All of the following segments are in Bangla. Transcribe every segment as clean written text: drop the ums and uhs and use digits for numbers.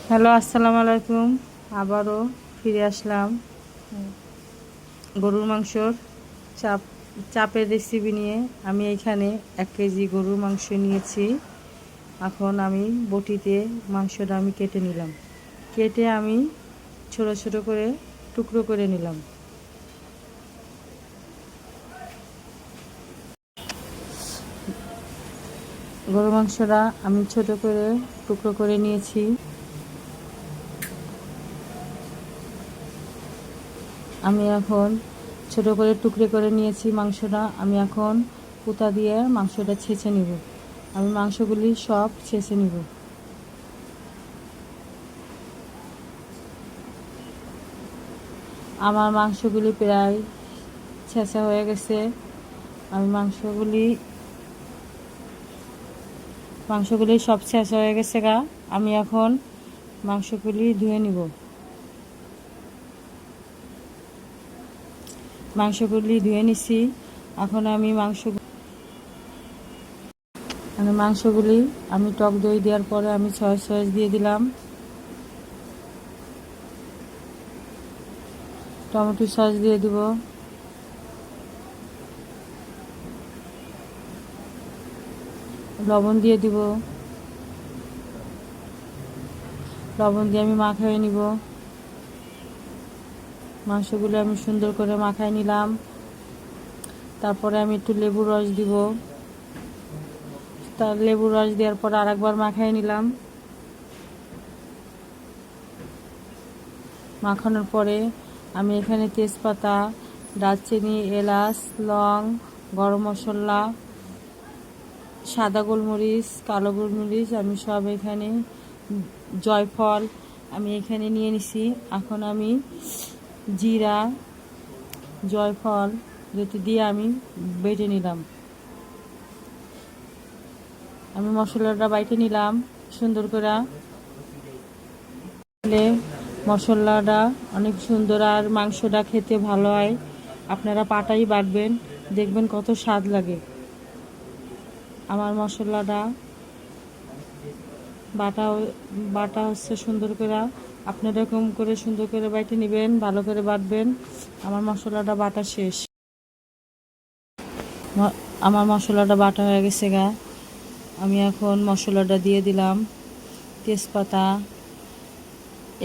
হ্যালো, আসসালামু আলাইকুম। আবারও ফিরে আসলাম গরুর মাংসর চাপ চাপের রেসিপি নিয়ে। আমি এখানে 1 কেজি গরুর মাংস নিয়েছি। এখন আমি বটিতে মাংসটা আমি কেটে নিলাম। কেটে আমি ছোট ছোট করে টুকরো করে নিলাম। গরুর মাংসটা আমি ছোট করে টুকরো করে নিয়েছি। আমি এখন ছোট করে টুকরো করে নিয়েছি মাংসটা। আমি এখন কুতা দিয়ে মাংসটা ছেঁচে নিব। আমি মাংসগুলি সব ছেঁচে নিব। আমার মাংসগুলি প্রায় ছেঁচা হয়ে গেছে। আমি মাংসগুলি সব ছেঁচা হয়ে গেছে গা। আমি এখন মাংসগুলি ধুয়ে নিব। মাংসগুলি ধুয়ে নিছি। এখন আমি মাংসগুলি আমি টক দই দেওয়ার পরে আমি সয়া সস দিয়ে দিলাম, টমেটো সস দিয়ে দিব, লবণ দিয়ে দিব। লবণ দিয়ে আমি মাখিয়ে নিব। মাংসগুলো আমি সুন্দর করে মাখায় নিলাম। তারপরে আমি একটু লেবুর রস দিব। তার লেবুর রস দেওয়ার পর আরেকবার মাখায় নিলাম। মাখানোর পরে আমি এখানে তেজপাতা, দারচিনি, এলাচ, লং, গরম মশলা, সাদা গোলমরিচ, কালো গোলমরিচ আমি সব এখানে, জয়ফল আমি এখানে নিয়ে নিছি। এখন আমি জিরা, জয়ফল যেটি দিয়ে আমি বেটে নিলাম। আমি মশলাটা বাইটে নিলাম সুন্দর করে। মশলাটা অনেক সুন্দর আর মাংসটা খেতে ভালো হয়। আপনারা পাটাই বাটবেন, দেখবেন কত স্বাদ লাগে। আমার মশলাটা বাটা হচ্ছে সুন্দর করে। আপনারা এরকম করে সুন্দর করে বাইটে নেবেন, ভালো করে বাটবেন। আমার মশলাটা বাটা শেষ। আমার মশলাটা বাটা হয়ে গেছে গা। আমি এখন মশলাটা দিয়ে দিলাম। তেজপাতা,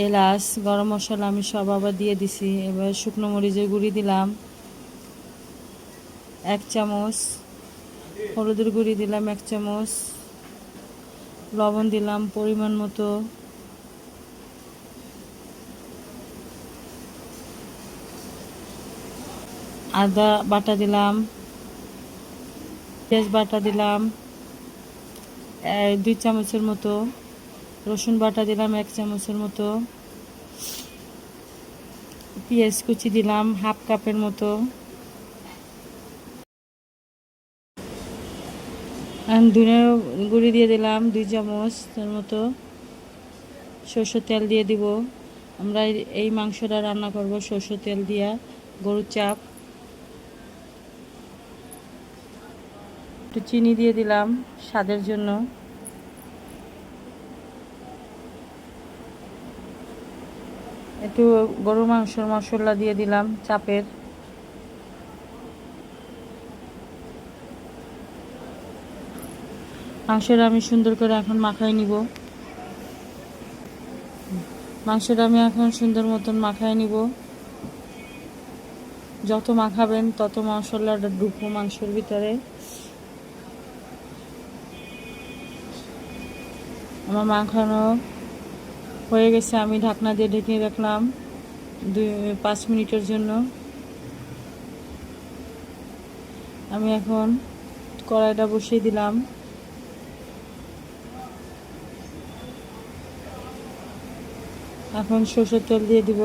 এলাচ, গরম মশলা আমি সব আবার দিয়ে দিছি। এবার শুকনো মরিচের গুঁড়ি দিলাম 1 চামচ, হলুদের গুঁড়ি দিলাম 1 চামচ, লবণ দিলাম পরিমাণ মতো, আদা বাটা দিলাম, পেঁয়াজ বাটা দিলাম 2 চামচের মতো, রসুন বাটা দিলাম 1 চামচের মতো, পেঁয়াজ কুচি দিলাম 1/2 কাপের মতো, ধনিয়া গুঁড়ি দিয়ে দিলাম 2 চামচের মতো, সরষের তেল দিয়ে দিব। আমরা এই মাংসটা রান্না করব সরষের তেল দিয়া, গরুর চাপ। একটু চিনি দিয়ে দিলাম স্বাদের জন্য। একটু গরুর মাংসের মশলা দিয়ে দিলাম চাপের। মাংসটা আমি সুন্দর করে এখন মাখায় নিব। মাংসটা আমি এখন সুন্দর মতন মাখায় নিব। যত মাখাবেন তত মশলাটা ঢুকবো মাংসের ভিতরে। আমার মাখানো হয়ে গেছে। আমি ঢাকনা দিয়ে ঢেকে রাখলাম 5 মিনিটের জন্য। আমি এখন কড়াইটা বসিয়ে দিলাম। এখন সরষের তেল দিয়ে দিব।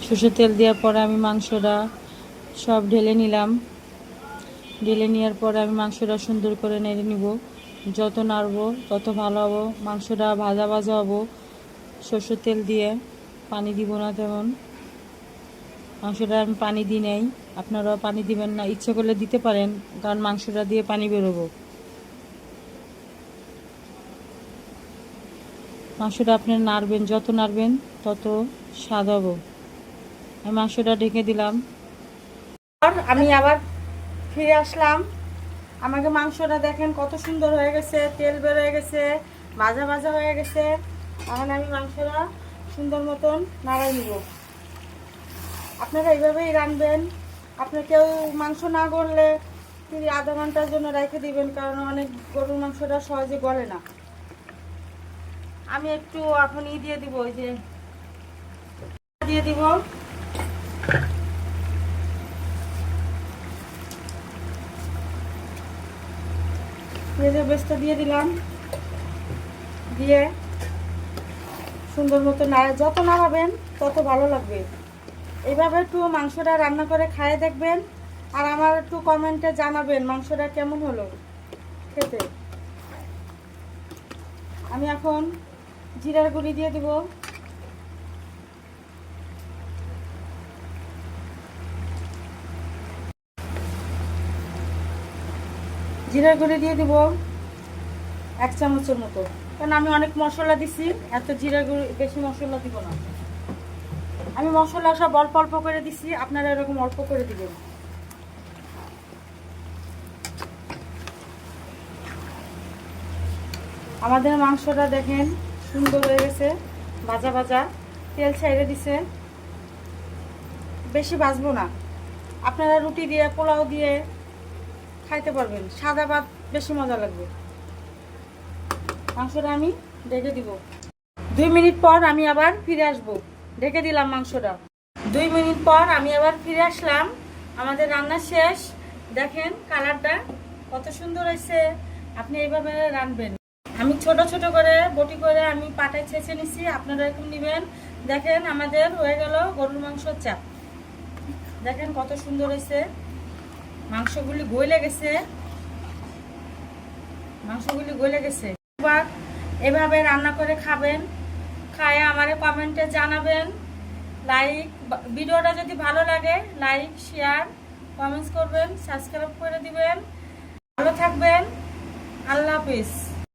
সরষের তেল দেওয়ার পরে আমি মাংসটা সব ঢেলে নিলাম। ঢেলে নেওয়ার পরে আমি মাংসটা সুন্দর করে নেড়ে নিব। যত নাড়বো তত ভালো হবো, মাংসটা ভাজা ভাজা হবো সরষের তেল দিয়ে। পানি দিব না তেমন। মাংসটা আমি পানি দিই নাই, আপনারাও পানি দিবেন না, ইচ্ছে করলে দিতে পারেন, কারণ মাংসটা দিয়ে পানি বেরোবো। মাংসটা আপনি নাড়বেন, যত নাড়বেন তত স্বাদ হবে। আমি মাংসটা ঢেকে দিলাম। আমি আবার ফিরে আসলাম। আমাকে মাংসটা দেখেন কত সুন্দর হয়ে গেছে, তেল বের হয়ে গেছে, ভাজা ভাজা হয়ে গেছে। এখন আমি মাংসটা সুন্দর মতন নাড়াই নিব। আপনারা এইভাবেই রাঁধবেন। আপনি কেউ মাংস না গললে তিনি আধা ঘন্টার জন্য রেখে দিবেন, কারণ অনেক গরুর মাংসটা সহজে গলে না। আমি একটু এখন দিয়ে দিব, ওই যে দিয়ে দিব। পেঁয়াজের পেস্টটা দিয়ে দিলাম, দিয়ে সুন্দর মতো যত নাড়াবেন তত ভালো লাগবে। এইভাবে একটু মাংসটা রান্না করে খাইয়ে দেখবেন, আর আমার একটু কমেন্টে জানাবেন মাংসটা কেমন হলো খেতে। আমি এখন জিরার গুঁড়ি দিয়ে দিব, জিরার গুঁড়ি দিয়ে দিব 1 চামচের মতো, কারণ আমি অনেক মশলা দিছি, এত জিরা গুঁড়ি বেশি মশলা দিব না। আমি মশলা সব অল্প অল্প করে দিছি, আপনারা এরকম অল্প করে দিবেন। আমাদের মাংসটা দেখেন সুন্দর হয়ে গেছে, ভাজা ভাজা, তেল ছেড়ে দিছে। বেশি ভাজবো না, আপনারা রুটি দিয়ে পোলাও দিয়ে খাইতে পারবেন, সাদা ভাত বেশি মজা লাগবে। মাংসটা আমি ঢেকে দিব। 2 মিনিট পর আমি আবার ফিরে আসব। ঢেকে দিলাম মাংসটা। 2 মিনিট পর আমি আবার ফিরে আসলাম। আমাদের রান্না শেষ। দেখেন কালারটা কত সুন্দর হয়েছে। আপনি এইভাবে রাঁধবেন। আমি ছোট ছোট করে বটি করে আমি পাটায় ছেঁচে নিছি, আপনারা এরকম নেবেন। দেখেন আমাদের হয়ে গেল গরুর মাংসর চাপ। দেখেন কত সুন্দর হয়েছে, মাংসগুলি গলে গেছে, মাংসগুলি গলে গেছে। এবার এভাবে রান্না করে খাবেন, খায় আমারে কমেন্টে জানাবেন। লাইক, ভিডিওটা যদি ভালো লাগে লাইক, শেয়ার, কমেন্টস করবেন, সাবস্ক্রাইব করে দিবেন। ভালো থাকবেন, আল্লাহ হাফেজ।